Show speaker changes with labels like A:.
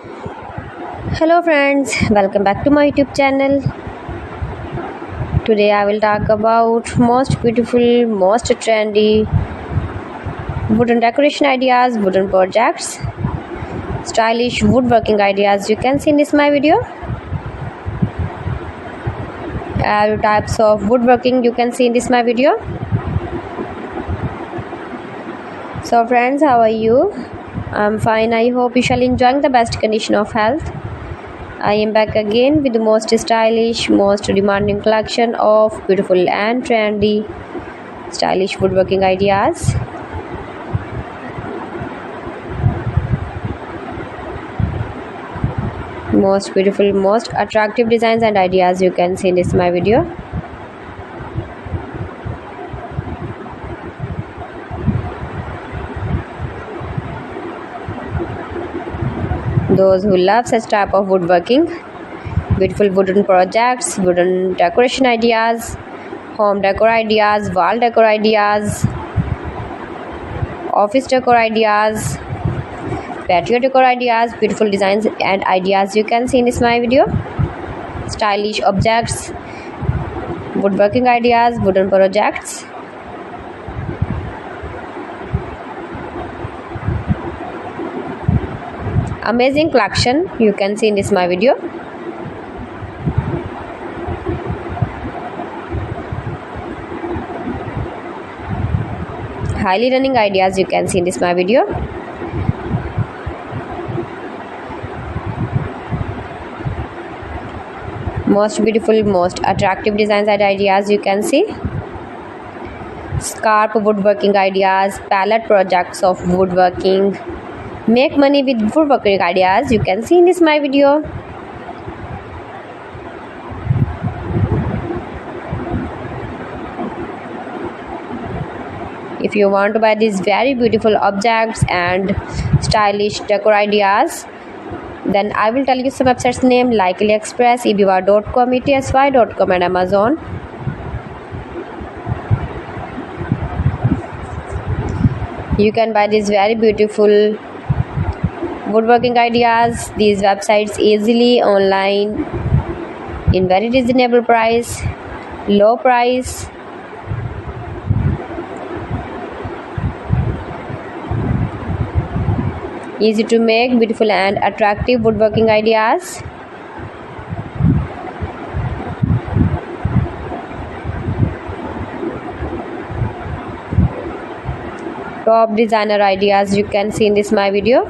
A: Hello friends, welcome back to my YouTube channel. Today I will talk about most beautiful, most trendy wooden decoration ideas, wooden projects, stylish woodworking ideas you can see in this my video. All types of woodworking you can see in this my video. So friends, how are you? I'm fine. I hope you shall enjoying the best condition of health. I am back again with the most stylish, most demanding collection of beautiful and trendy stylish woodworking ideas. Most beautiful, most attractive designs and ideas you can see in this my video. Those who love such type of woodworking, beautiful wooden projects, wooden decoration ideas, home decor ideas, wall decor ideas, office decor ideas, patio decor ideas, beautiful designs and ideas you can see in this my video. Stylish objects, woodworking ideas, wooden projects. Amazing collection you can see in this my video. Highly running ideas you can see in this my video. Most beautiful, most attractive designs and ideas you can see. Scarp woodworking ideas, palette projects of woodworking. Make money with woodworking ideas you can see in this my video. If you want to buy these very beautiful objects and stylish decor ideas, then I will tell you some websites name like AliExpress, eBay.com, ETSY.com and Amazon. You can buy these very beautiful woodworking ideas, these websites easily online in very reasonable price, low price. Easy to make, beautiful and attractive woodworking ideas. Top designer ideas you can see in this my video.